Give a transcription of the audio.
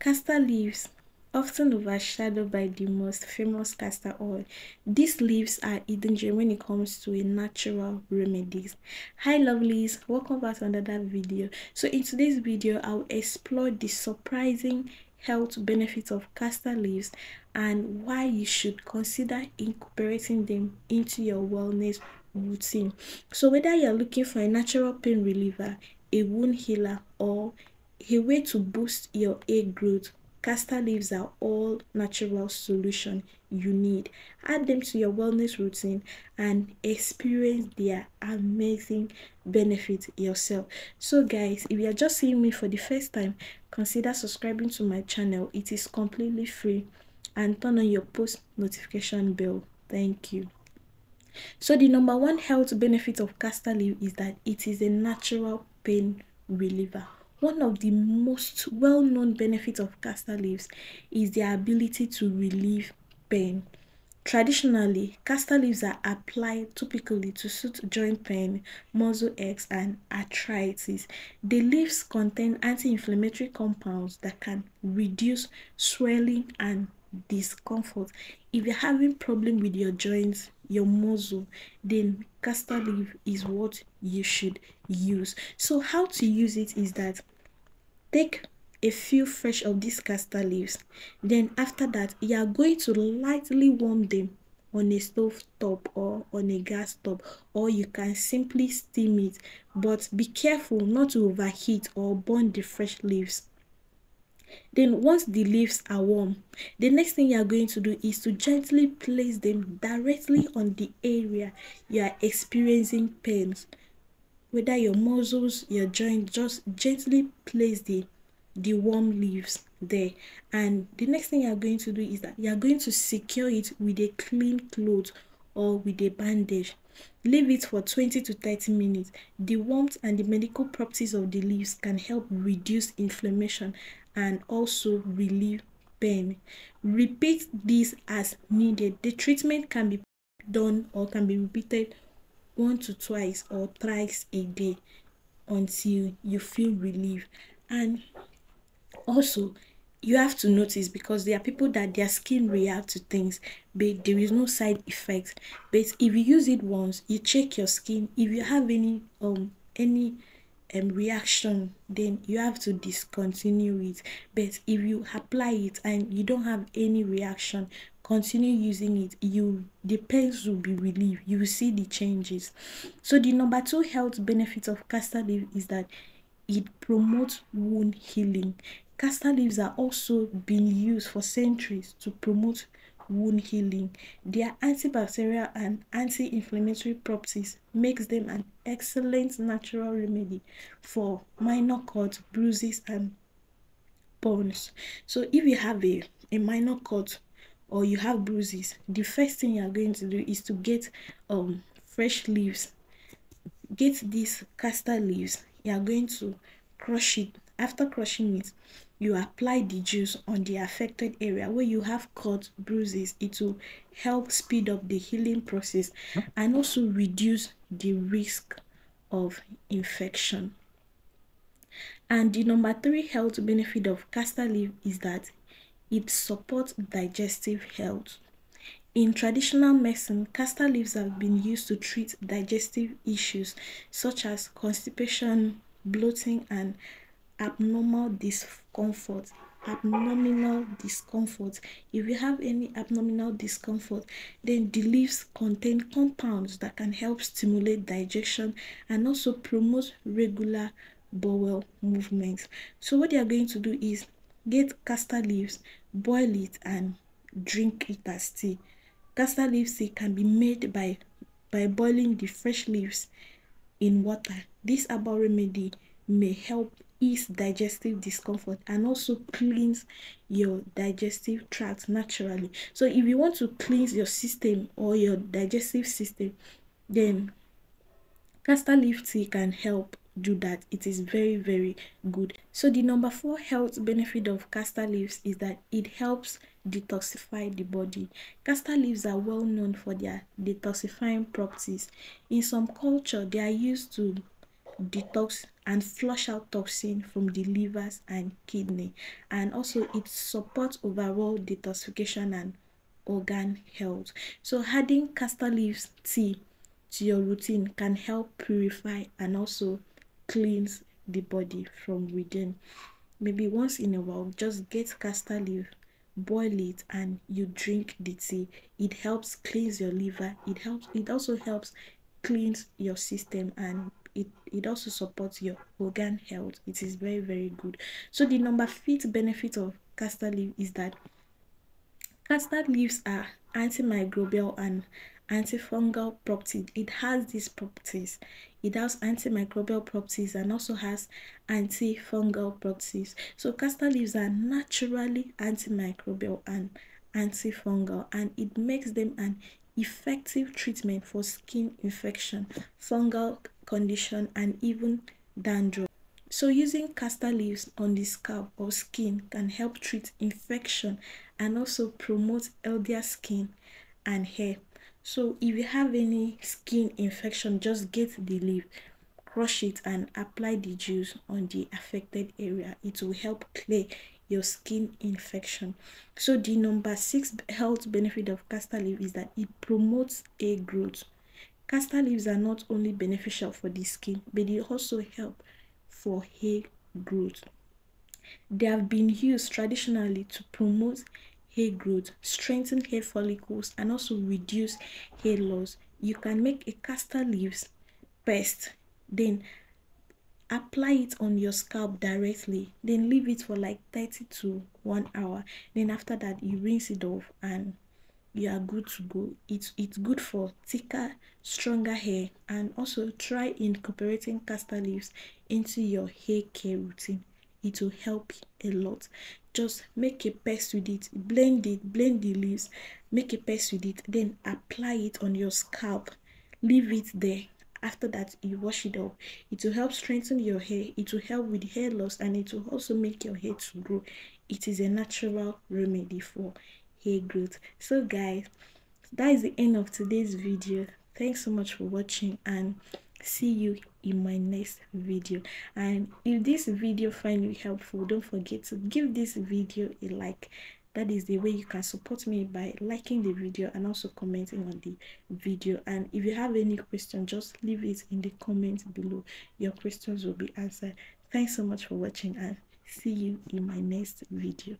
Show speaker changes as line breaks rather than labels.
Castor leaves, often overshadowed by the most famous castor oil. These leaves are hidden gem when it comes to a natural remedies. Hi lovelies, welcome back to another video. So in today's video, I'll explore the surprising health benefits of castor leaves and why you should consider incorporating them into your wellness routine. So whether you're looking for a natural pain reliever, a wound healer, or a way to boost your egg growth, castor leaves are all natural solution you need. Add them to your wellness routine and experience their amazing benefits yourself. So guys, if you are just seeing me for the first time, consider subscribing to my channel. It is completely free, and turn on your post notification bell. Thank you. So the number one health benefit of castor leaf is that it is a natural pain reliever. One of the most well-known benefits of castor leaves is their ability to relieve pain. Traditionally, castor leaves are applied topically to soothe joint pain, muscle aches, and arthritis. The leaves contain anti-inflammatory compounds that can reduce swelling and discomfort. If you're having problem with your joints, your muscle, then castor leaf is what you should use. So how to use it is that take a few fresh of these castor leaves. Then after that, you are going to lightly warm them on a stove top or on a gas top, or you can simply steam it, but be careful not to overheat or burn the fresh leaves. Then once the leaves are warm, the next thing you are going to do is to gently place them directly on the area you are experiencing pains, whether your muscles, your joint. Just gently place the warm leaves there, and the next thing you are going to do is that you are going to secure it with a clean cloth or with a bandage. Leave it for 20 to 30 minutes. The warmth and the medical properties of the leaves can help reduce inflammation and also relieve pain. Repeat this as needed. The treatment can be done or can be repeated 1 to 2 or thrice a day until you feel relief. And also, you have to notice, because there are people that their skin react to things, but there is no side effect. But if you use it once, you check your skin. If you have any reaction, then you have to discontinue it. But if you apply it and you don't have any reaction, continue using it. The pains will be relieved. You will see the changes. So the number two health benefit of castor leaf is that it promotes wound healing. Castor leaves are also been used for centuries to promote wound healing. Their antibacterial and anti-inflammatory properties makes them an excellent natural remedy for minor cuts, bruises, and burns. So if you have a minor cut or you have bruises, the first thing you are going to do is to get fresh leaves. Get these castor leaves. You are going to crush it. After crushing it, you apply the juice on the affected area where you have cut, bruises. It will help speed up the healing process and also reduce the risk of infection. And the number three health benefit of castor leaf is that it supports digestive health. In traditional medicine, castor leaves have been used to treat digestive issues such as constipation, bloating, and abdominal discomfort. If you have any abdominal discomfort, then the leaves contain compounds that can help stimulate digestion and also promote regular bowel movements. So what you are going to do is get castor leaves, boil it, and drink it as tea. Castor leaf tea can be made by boiling the fresh leaves in water. This herbal remedy may help ease digestive discomfort and also cleanse your digestive tract naturally. So if you want to cleanse your system or your digestive system, then castor leaf tea can help do that. It is very, very good. So the number four health benefit of castor leaves is that it helps detoxify the body. Castor leaves are well known for their detoxifying properties. In some culture, they are used to detox and flush out toxin from the livers and kidney, and also it supports overall detoxification and organ health. So adding castor leaves tea to your routine can help purify and also cleanse the body from within. Maybe once in a while, just get castor leaf, boil it, and you drink the tea. It helps cleanse your liver. It also helps cleanse your system, and it also supports your organ health. It is very, very good. So the number fifth benefit of castor leaf is that custard leaves are antimicrobial and antifungal properties. It has these properties. It has antimicrobial properties and also has antifungal properties. So castor leaves are naturally antimicrobial and antifungal, and it makes them an effective treatment for skin infection, fungal condition, and even dandruff. So using castor leaves on the scalp or skin can help treat infection and also promote healthier skin and hair. So if you have any skin infection, just get the leaf, crush it, and apply the juice on the affected area. It will help clear your skin infection. So the number six health benefit of castor leaf is that it promotes hair growth. Castor leaves are not only beneficial for the skin, but they also help for hair growth. They have been used traditionally to promote hair growth, strengthen hair follicles, and also reduce hair loss. You can make a castor leaves paste, then apply it on your scalp directly, then leave it for like 30 to 1 hour. Then after that, you rinse it off and you are good to go. It's good for thicker, stronger hair, and also try incorporating castor leaves into your hair care routine. It will help a lot. Just make a paste with it, blend the leaves, make a paste with it, then apply it on your scalp, leave it there. After that, you wash it off. It will help strengthen your hair, it will help with hair loss, and it will also make your hair to grow. It is a natural remedy for hair growth. So guys, that is the end of today's video. Thanks so much for watching, and see you in my next video. And if this video find you helpful, don't forget to give this video a like. That is the way you can support me, by liking the video and also commenting on the video. And if you have any question, just leave it in the comments below. Your questions will be answered. Thanks so much for watching, and see you in my next video.